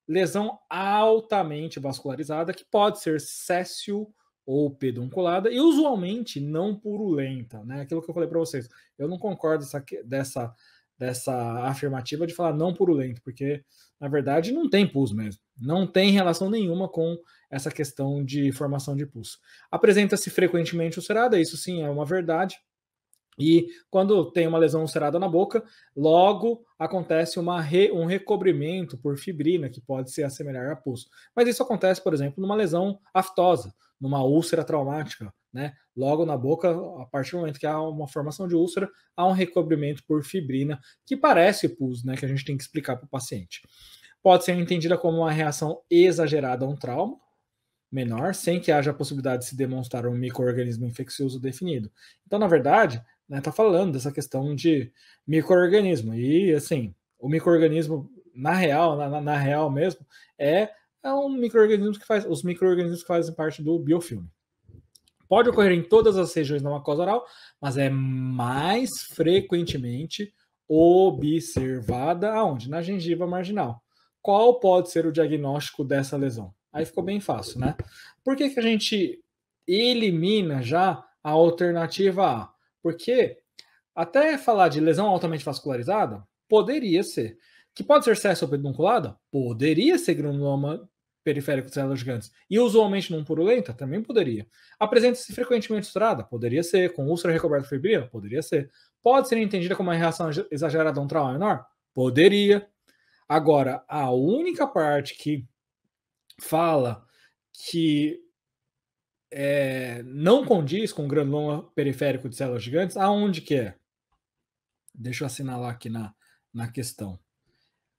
lesão altamente vascularizada, que pode ser céssio ou pedunculada, e usualmente não purulenta, né? Aquilo que eu falei para vocês. Eu não concordo dessa afirmativa de falar não purulento, porque na verdade não tem pus mesmo. Não tem relação nenhuma com essa questão de formação de pus. Apresenta-se frequentemente ulcerada, isso sim é uma verdade. E quando tem uma lesão ulcerada na boca, logo acontece um recobrimento por fibrina, que pode se assemelhar a pus. Mas isso acontece, por exemplo, numa lesão aftosa, numa úlcera traumática, né? Logo na boca, a partir do momento que há uma formação de úlcera, há um recobrimento por fibrina, que parece pus, né? Que a gente tem que explicar para o paciente. Pode ser entendida como uma reação exagerada a um trauma menor, sem que haja a possibilidade de se demonstrar um micro-organismo infeccioso definido. Então, na verdade, né, tá falando dessa questão de micro-organismo. E, assim, o micro-organismo, na real mesmo, é um micro-organismo que faz, os micro-organismos que fazem parte do biofilme. Pode ocorrer em todas as regiões da mucosa oral, mas é mais frequentemente observada aonde? Na gengiva marginal. Qual pode ser o diagnóstico dessa lesão? Aí ficou bem fácil, né? Por que a gente elimina já a alternativa A? Porque até falar de lesão altamente vascularizada, poderia ser. Que pode ser céssio pedunculada? Poderia ser granuloma periférico de células gigantes. E usualmente não purulenta? Também poderia. Apresenta-se frequentemente ulcerada? Poderia ser. Com úlcera recoberta de fibrina? Poderia ser. Pode ser entendida como uma reação exagerada a um trauma menor? Poderia. Agora, a única parte que fala que não condiz com granuloma periférico de células gigantes, aonde que é? Deixa eu assinalar aqui na questão.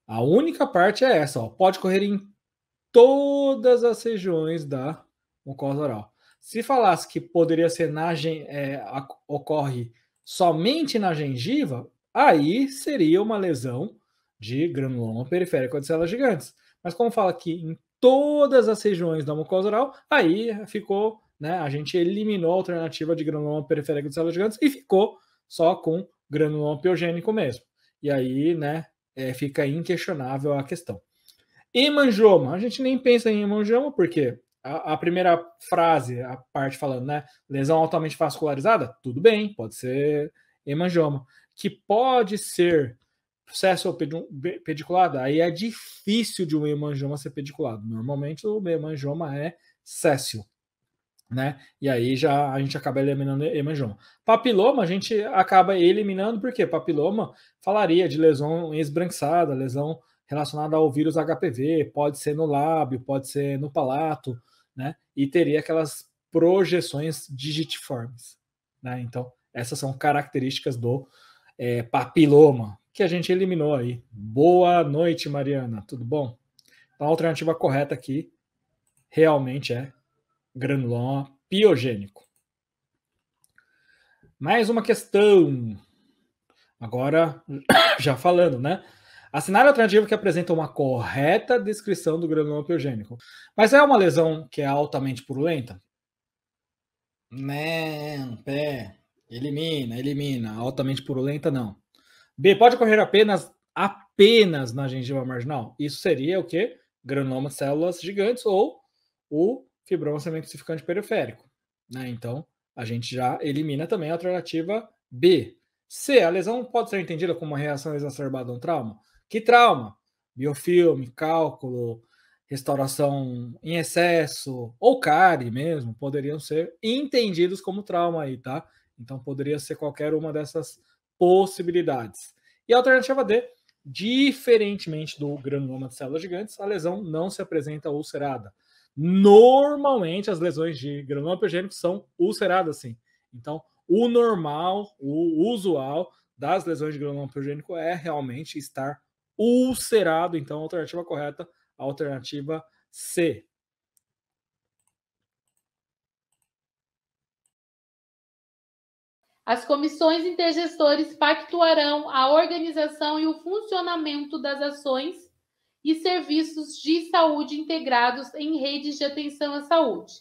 A única parte é essa, ó. Pode correr em todas as regiões da mucosa oral. Se falasse que poderia ser ocorre somente na gengiva, aí seria uma lesão de granuloma periférico de células gigantes. Mas como fala que em todas as regiões da mucosa oral, aí ficou, né? A gente eliminou a alternativa de granuloma periférico de células gigantes e ficou só com granuloma piogênico mesmo. E aí, né, fica inquestionável a questão. Hemangioma, a gente nem pensa em hemangioma, porque a primeira frase, a parte falando, né, lesão altamente vascularizada, tudo bem, pode ser hemangioma. Que pode ser processo pediculado, aí é difícil de um hemangioma ser pediculado. Normalmente o hemangioma é céssio, né? E aí já a gente acaba eliminando hemangioma. Papiloma a gente acaba eliminando porque papiloma falaria de lesão esbranquiçada, lesão relacionada ao vírus HPV, pode ser no lábio, pode ser no palato, né? E teria aquelas projeções digitiformes, né? Então essas são características do papiloma que a gente eliminou aí. Boa noite, Mariana, tudo bom? Então a alternativa correta aqui realmente é granuloma piogênico. Mais uma questão. Agora, já falando, né? Assinar a alternativa que apresenta uma correta descrição do granuloma piogênico. Mas é uma lesão que é altamente purulenta? Não, elimina. Altamente purulenta, não. B, pode ocorrer apenas na gengiva marginal? Isso seria o quê? Granuloma de células gigantes ou o fibroma semicalcificante periférico, né? Então, a gente já elimina também a alternativa B. C, a lesão pode ser entendida como uma reação exacerbada a um trauma? Que trauma? Biofilme, cálculo, restauração em excesso ou cárie mesmo, poderiam ser entendidos como trauma aí, tá? Então, poderia ser qualquer uma dessas possibilidades. E a alternativa D, diferentemente do granuloma de células gigantes, a lesão não se apresenta ulcerada. Normalmente, as lesões de granuloma piogênico são ulceradas, sim. Então, o normal, o usual das lesões de granuloma piogênico é realmente estar ulcerado. Então, a alternativa correta, a alternativa C. As comissões intergestores pactuarão a organização e o funcionamento das ações e serviços de saúde integrados em redes de atenção à saúde,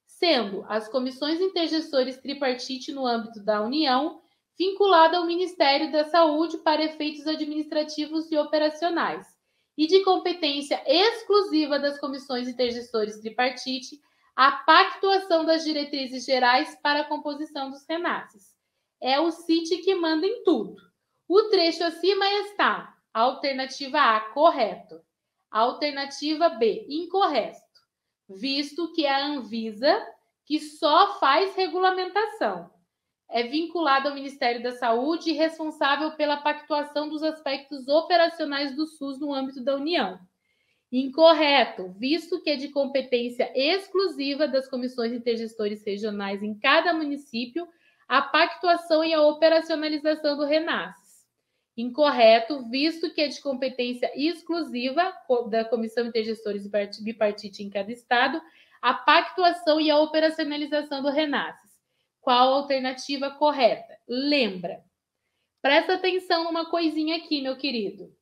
sendo as comissões intergestores tripartite no âmbito da União vinculada ao Ministério da Saúde para efeitos administrativos e operacionais, e de competência exclusiva das comissões intergestores tripartite, a pactuação das diretrizes gerais para a composição dos RENASCs. É o CIT que manda em tudo. O trecho acima está: alternativa A, correto. Alternativa B, incorreto, visto que é a Anvisa que só faz regulamentação. É vinculado ao Ministério da Saúde e responsável pela pactuação dos aspectos operacionais do SUS no âmbito da União. Incorreto, visto que é de competência exclusiva das comissões intergestores regionais em cada município a pactuação e a operacionalização do RENASCs. Incorreto, visto que é de competência exclusiva da Comissão Intergestores Bipartite em cada estado a pactuação e a operacionalização do RENASCs. Qual a alternativa correta? Lembra. Presta atenção numa coisinha aqui, meu querido.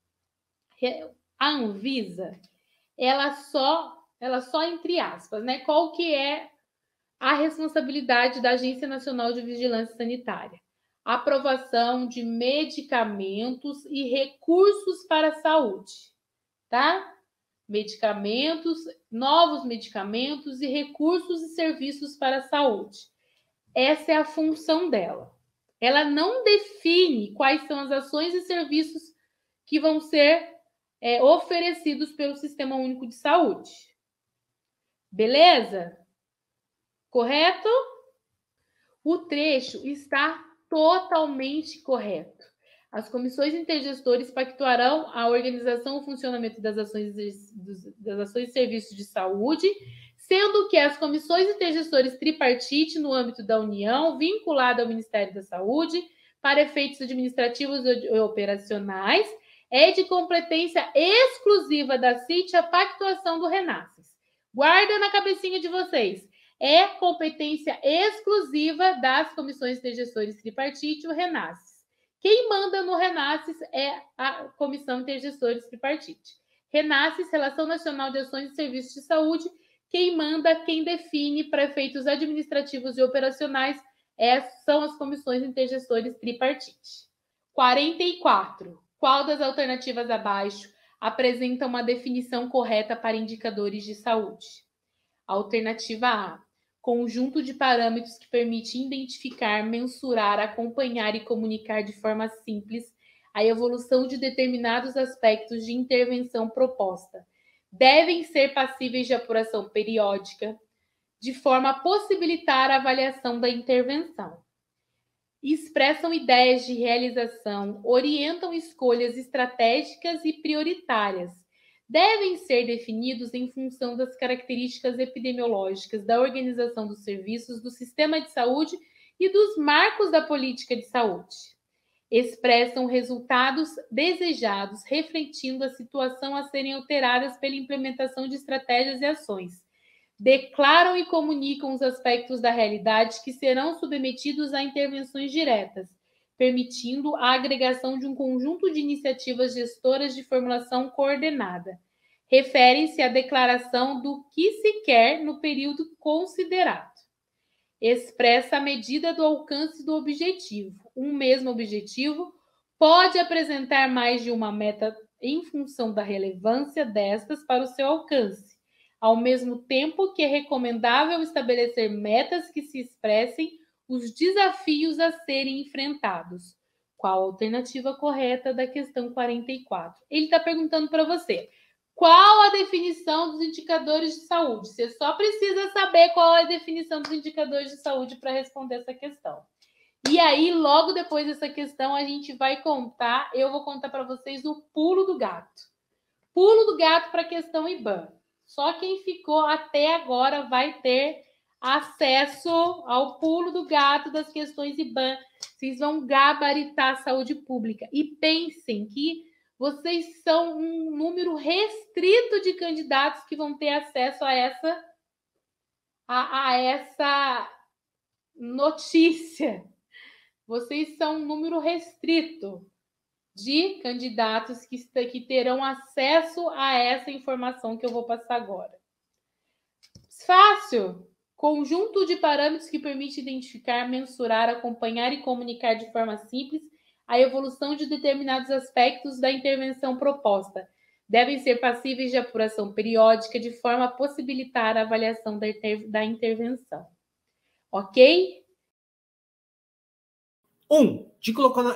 A Anvisa, ela só entre aspas, né? Qual que é a responsabilidade da Agência Nacional de Vigilância Sanitária? Aprovação de medicamentos e recursos para a saúde, tá? Medicamentos, novos medicamentos e recursos e serviços para a saúde. Essa é a função dela. Ela não define quais são as ações e serviços que vão ser oferecidos pelo Sistema Único de Saúde. Beleza? Correto? O trecho está totalmente correto. As comissões intergestores pactuarão a organização e o funcionamento das ações e serviços de saúde, sendo que as comissões intergestores tripartite no âmbito da União, vinculada ao Ministério da Saúde, para efeitos administrativos e operacionais, é de competência exclusiva da CIT a pactuação do RENASCs. Guarda na cabecinha de vocês. É competência exclusiva das comissões intergestores tripartite, o RENASCs. Quem manda no RENASCs é a Comissão Intergestores Tripartite. RENASCs, Relação Nacional de Ações e Serviços de Saúde. Quem manda, quem define para efeitos administrativos e operacionais são as comissões intergestores tripartite. 44. Qual das alternativas abaixo apresenta uma definição correta para indicadores de saúde? Alternativa A. Conjunto de parâmetros que permite identificar, mensurar, acompanhar e comunicar de forma simples a evolução de determinados aspectos de intervenção proposta. Devem ser passíveis de apuração periódica, de forma a possibilitar a avaliação da intervenção. Expressam ideias de realização, orientam escolhas estratégicas e prioritárias. Devem ser definidos em função das características epidemiológicas da organização dos serviços do sistema de saúde e dos marcos da política de saúde. Expressam resultados desejados, refletindo a situação a serem alteradas pela implementação de estratégias e ações. Declaram e comunicam os aspectos da realidade que serão submetidos a intervenções diretas, permitindo a agregação de um conjunto de iniciativas gestoras de formulação coordenada. Referem-se à declaração do que se quer no período considerado. Expressa a medida do alcance do objetivo. Um mesmo objetivo pode apresentar mais de uma meta em função da relevância destas para o seu alcance, ao mesmo tempo que é recomendável estabelecer metas que se expressem os desafios a serem enfrentados. Qual a alternativa correta da questão 44? Ele está perguntando para você, qual a definição dos indicadores de saúde? Você só precisa saber qual é a definição dos indicadores de saúde para responder essa questão. E aí, logo depois dessa questão, a gente vai contar, eu vou contar para vocês o pulo do gato. Pulo do gato para a questão IBAN. Só quem ficou até agora vai ter acesso ao pulo do gato das questões IBAN. Vocês vão gabaritar a saúde pública. E pensem que vocês são um número restrito de candidatos que vão ter acesso a essa notícia. Vocês são um número restrito de candidatos que terão acesso a essa informação que eu vou passar agora. Fácil! Conjunto de parâmetros que permite identificar, mensurar, acompanhar e comunicar de forma simples a evolução de determinados aspectos da intervenção proposta. devem ser passíveis de apuração periódica de forma a possibilitar a avaliação da intervenção. Ok? 1.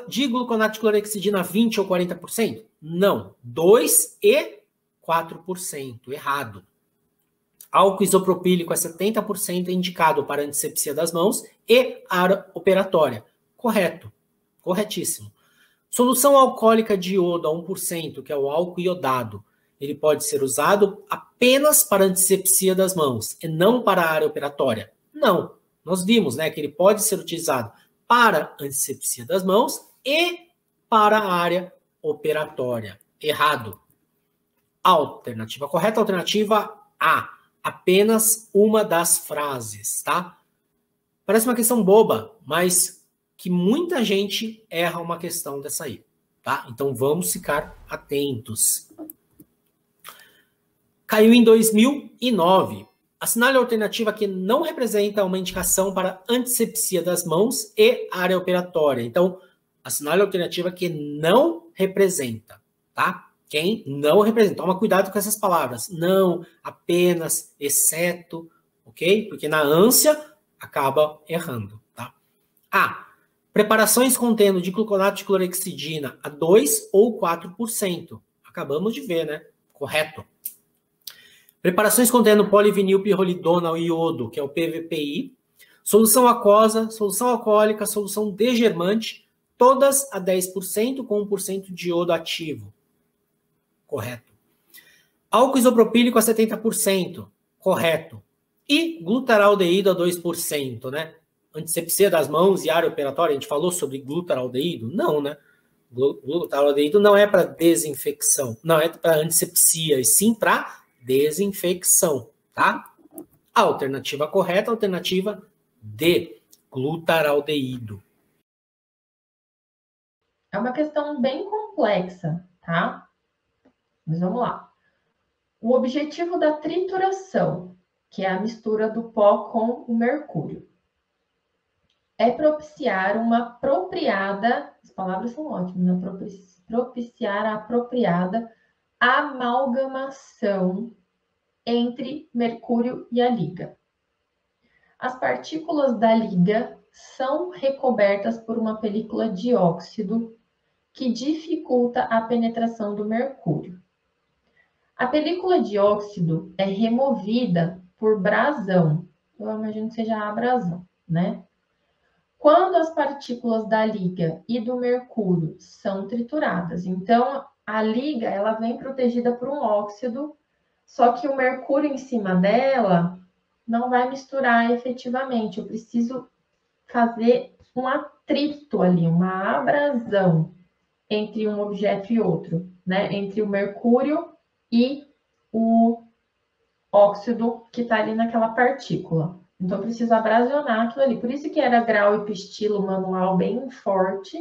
Digluconato de clorexidina 20 ou 40%? Não. 2 e 4%. Errado. Álcool isopropílico a 70% é indicado para antisepsia das mãos e área operatória. Correto. Corretíssimo. Solução alcoólica de iodo a 1%, que é o álcool iodado. Ele pode ser usado apenas para antisepsia das mãos e não para a área operatória? Não. Nós vimos, né, que ele pode ser utilizado para antisepsia das mãos e para a área operatória. Errado. Alternativa correta, alternativa A. Apenas uma das frases, tá? Parece uma questão boba, mas que muita gente erra uma questão dessa aí, tá? Então vamos ficar atentos. Caiu em 2009. Assinale a alternativa que não representa uma indicação para antisepsia das mãos e área operatória. Então, assinale a alternativa que não representa, tá? Quem não representa. Toma cuidado com essas palavras. Não, apenas, exceto, ok? Porque na ânsia acaba errando, tá? A. Preparações contendo dicloronato de clorexidina a 2 ou 4%. Acabamos de ver, né? Correto. Preparações contendo polivinilpirrolidona ou iodo, que é o PVPI. Solução aquosa, solução alcoólica, solução degermante, todas a 10% com 1% de iodo ativo. Correto. Álcool isopropílico a 70%. Correto. E glutaraldeído a 2%, né? Antisepsia das mãos e área operatória, a gente falou sobre glutaraldeído? Não, né? Glutaraldeído não é para desinfecção, não é para antisepsia, e sim para desinfecção, tá? A alternativa correta, alternativa D, glutaraldeído. É uma questão bem complexa, tá? Mas vamos lá. O objetivo da trituração, que é a mistura do pó com o mercúrio, é propiciar uma apropriada, as palavras são ótimas, né? Propiciar a apropriada amalgamação entre mercúrio e a liga. As partículas da liga são recobertas por uma película de óxido que dificulta a penetração do mercúrio. A película de óxido é removida por brasão. Eu imagino que seja a abrasão, né? Quando as partículas da liga e do mercúrio são trituradas. Então, a liga, ela vem protegida por um óxido, só que o mercúrio em cima dela não vai misturar efetivamente. Eu preciso fazer um atrito ali, uma abrasão entre um objeto e outro, né? Entre o mercúrio e o óxido que está ali naquela partícula. Então, eu preciso abrasionar aquilo ali. Por isso que era grau e pistilo manual bem forte,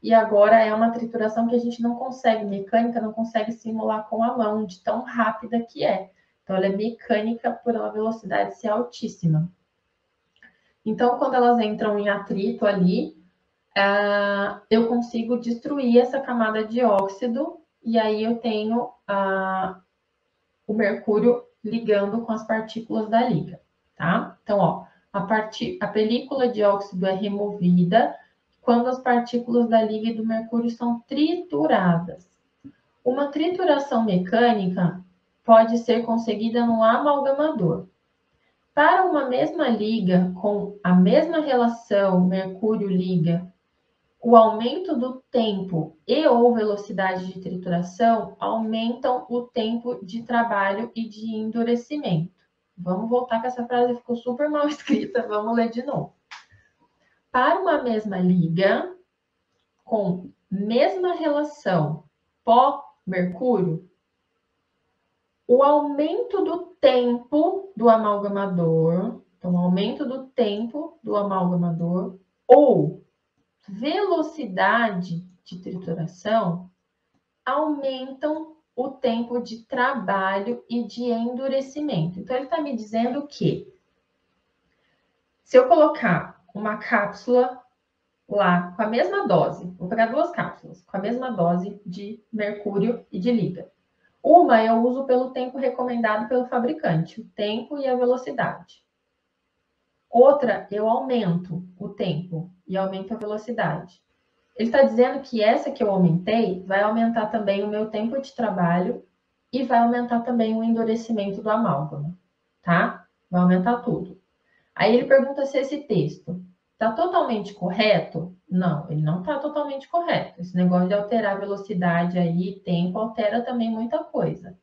e agora é uma trituração que a gente não consegue, mecânica não consegue simular com a mão, de tão rápida que é. Então, ela é mecânica por uma velocidade ser altíssima. Então, quando elas entram em atrito ali, eu consigo destruir essa camada de óxido, e aí eu tenho o mercúrio ligando com as partículas da liga, tá? Então, ó, a película de óxido é removida quando as partículas da liga e do mercúrio são trituradas. Uma trituração mecânica pode ser conseguida no amalgamador. Para uma mesma liga com a mesma relação mercúrio-liga, o aumento do tempo e ou velocidade de trituração aumentam o tempo de trabalho e de endurecimento. Vamos voltar que essa frase ficou super mal escrita, vamos ler de novo. Para uma mesma liga, com mesma relação pó-mercúrio, o aumento do tempo do amalgamador, então, o aumento do tempo do amalgamador ou velocidade de trituração aumentam o tempo de trabalho e de endurecimento. Então, ele está me dizendo que se eu colocar uma cápsula lá com a mesma dose, vou pegar 2 cápsulas com a mesma dose de mercúrio e de liga. Uma eu uso pelo tempo recomendado pelo fabricante, o tempo e a velocidade. Outra, eu aumento o tempo e aumento a velocidade. Ele está dizendo que essa que eu aumentei vai aumentar também o meu tempo de trabalho e vai aumentar também o endurecimento do amálgama, tá? Vai aumentar tudo. Aí ele pergunta se esse texto está totalmente correto? Não, ele não está totalmente correto. Esse negócio de alterar velocidade aí, tempo, altera também muita coisa.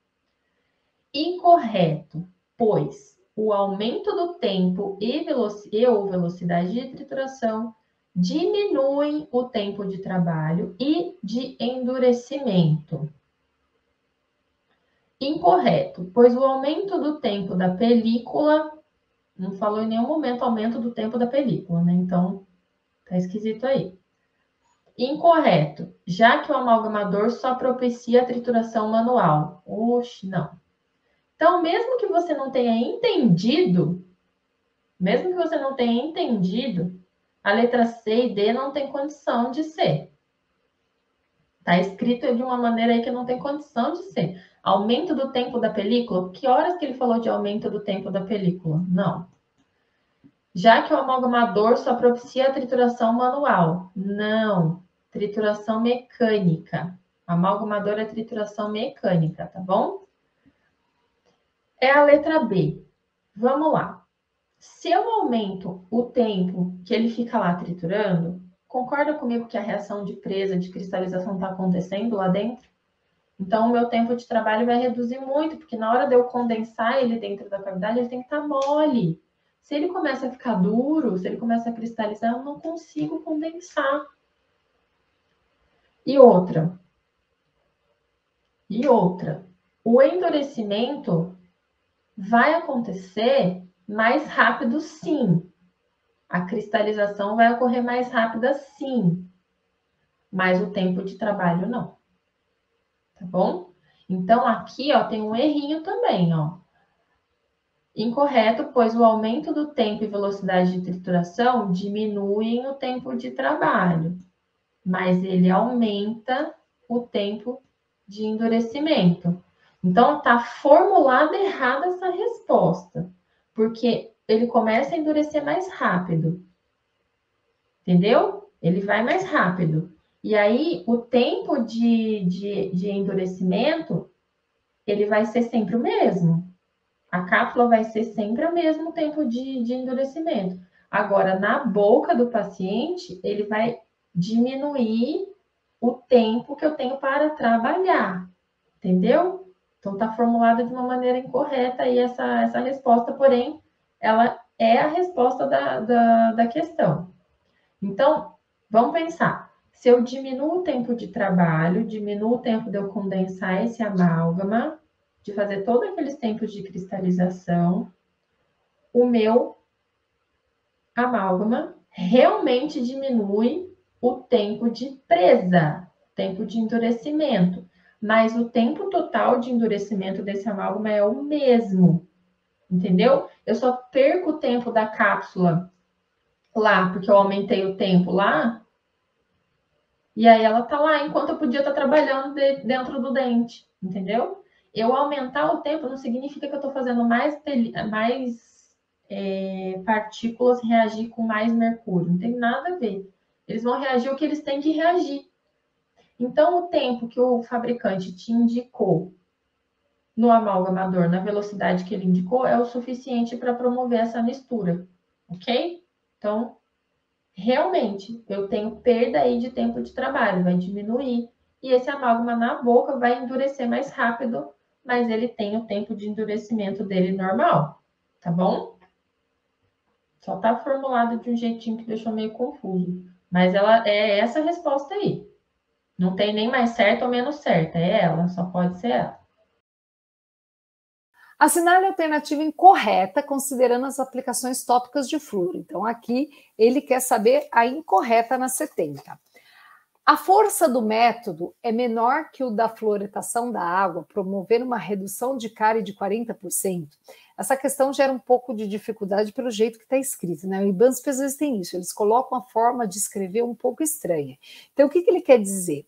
Incorreto, pois o aumento do tempo ou velocidade de trituração diminuem o tempo de trabalho e de endurecimento. Incorreto, pois o aumento do tempo da película, não falou em nenhum momento aumento do tempo da película, né? Então, tá esquisito aí. Incorreto, já que o amalgamador só propicia a trituração manual. Oxe, não. Então, mesmo que você não tenha entendido, a letra C e D não tem condição de ser. Tá escrito de uma maneira aí que não tem condição de ser. Aumento do tempo da película? Que horas que ele falou de aumento do tempo da película? Não. Já que o amalgamador só propicia a trituração manual? Não. Trituração mecânica. Amalgamador é trituração mecânica, tá bom? É a letra B. Vamos lá. Se eu aumento o tempo que ele fica lá triturando, concorda comigo que a reação de presa, de cristalização está acontecendo lá dentro? Então, o meu tempo de trabalho vai reduzir muito, porque na hora de eu condensar ele dentro da cavidade, ele tem que estar mole. Se ele começa a ficar duro, se ele começa a cristalizar, eu não consigo condensar. E outra, o endurecimento vai acontecer mais rápido, sim. A cristalização vai ocorrer mais rápida, sim. Mas o tempo de trabalho não. Tá bom? Então, aqui, ó, tem um errinho também, ó. Incorreto, pois o aumento do tempo e velocidade de trituração diminuem o tempo de trabalho, mas ele aumenta o tempo de endurecimento. Então, tá formulada errada essa resposta, porque ele começa a endurecer mais rápido. Entendeu? Ele vai mais rápido. E aí, o tempo de endurecimento, ele vai ser sempre o mesmo. A cápsula vai ser sempre o mesmo tempo de endurecimento. Agora, na boca do paciente, ele vai diminuir o tempo que eu tenho para trabalhar. Entendeu? Então, está formulada de uma maneira incorreta aí essa resposta, porém, ela é a resposta da questão. Então, vamos pensar. Se eu diminuo o tempo de trabalho, diminuo o tempo de eu condensar esse amálgama, de fazer todos aqueles tempos de cristalização, o meu amálgama realmente diminui o tempo de presa, tempo de endurecimento. Mas o tempo total de endurecimento desse amálgama é o mesmo, entendeu? Eu só perco o tempo da cápsula lá, porque eu aumentei o tempo lá, e aí ela tá lá, enquanto eu podia estar trabalhando dentro do dente, entendeu? Eu aumentar o tempo não significa que eu estou fazendo mais partículas reagir com mais mercúrio, não tem nada a ver. Eles vão reagir o que eles têm que reagir. Então, o tempo que o fabricante te indicou no amalgamador, na velocidade que ele indicou, é o suficiente para promover essa mistura, ok? Então, realmente, eu tenho perda aí de tempo de trabalho, vai diminuir. E esse amálgama na boca vai endurecer mais rápido, mas ele tem o tempo de endurecimento dele normal, tá bom? Só tá formulado de um jeitinho que deixou meio confuso. Mas ela é essa resposta aí. Não tem nem mais certa ou menos certa, é ela, só pode ser ela. Assinale a alternativa incorreta, considerando as aplicações tópicas de flúor. Então, aqui ele quer saber a incorreta na 70. A força do método é menor que o da fluoretação da água, promovendo uma redução de cárie de 40%. Essa questão gera um pouco de dificuldade pelo jeito que está escrito, né? O IBANSP às vezes tem isso, eles colocam a forma de escrever um pouco estranha. Então, o que ele quer dizer?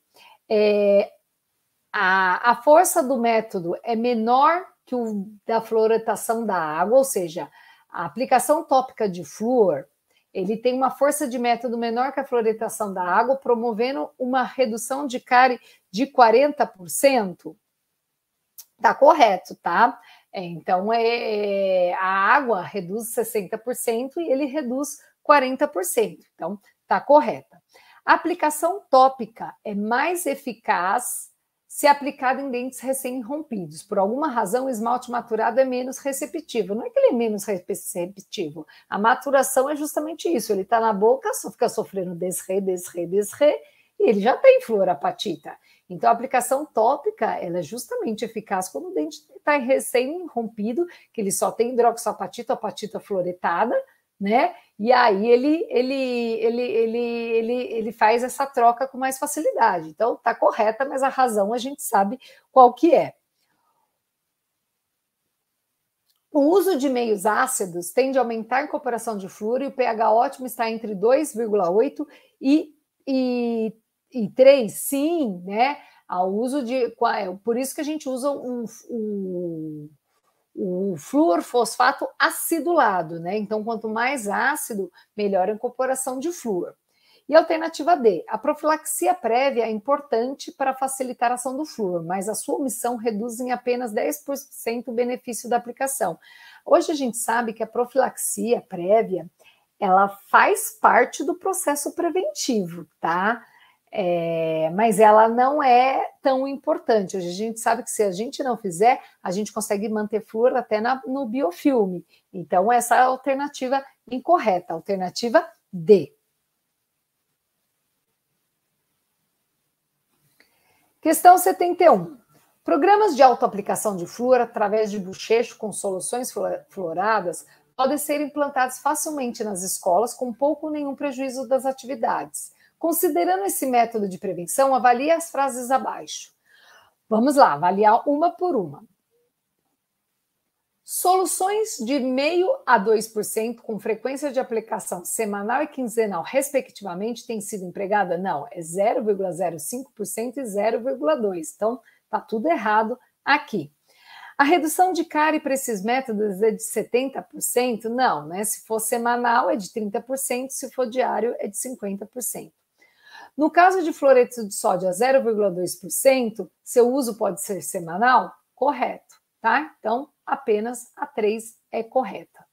A força do método é menor que o da fluoretação da água, ou seja, a aplicação tópica de flúor, ele tem uma força de método menor que a fluoretação da água, promovendo uma redução de cárie de 40%. Tá correto, tá? Então, a água reduz 60% e ele reduz 40%. Então, tá correta. A aplicação tópica é mais eficaz se aplicada em dentes recém-rompidos. Por alguma razão, o esmalte maturado é menos receptivo. Não é que ele é menos receptivo. A maturação é justamente isso. Ele está na boca, só fica sofrendo desrê, e ele já tem fluorapatita. Então, a aplicação tópica ela é justamente eficaz quando o dente está recém-rompido, que ele só tem hidroxapatita, apatita fluoretada, né? E aí ele faz essa troca com mais facilidade. Então, está correta, mas a razão a gente sabe qual que é. O uso de meios ácidos tende a aumentar a incorporação de flúor e o pH ótimo está entre 2,8 e 3, sim, né? Ao uso de. Por isso que a gente usa o fluorfosfato acidulado, né? Então, quanto mais ácido, melhor a incorporação de flúor. E alternativa D, a profilaxia prévia é importante para facilitar a ação do flúor, mas a sua omissão reduz em apenas 10% o benefício da aplicação. Hoje a gente sabe que a profilaxia prévia, ela faz parte do processo preventivo, tá? Mas ela não é tão importante. Hoje a gente sabe que se a gente não fizer, a gente consegue manter flúor até no biofilme. Então, essa é a alternativa incorreta, alternativa D. Questão 71. Programas de autoaplicação de flúor através de bochecho com soluções fluoradas podem ser implantados facilmente nas escolas com pouco ou nenhum prejuízo das atividades. Considerando esse método de prevenção, avalie as frases abaixo. Vamos lá, avaliar uma por uma. Soluções de 0,5% a 2% com frequência de aplicação semanal e quinzenal, respectivamente, têm sido empregada? Não, é 0,05% e 0,2%. Então, está tudo errado aqui. A redução de cárie para esses métodos é de 70%? Não, né? Se for semanal é de 30%, se for diário é de 50%. No caso de fluoreto de sódio a 0,2%, seu uso pode ser semanal? Correto, tá? Então, apenas a 3 é correta.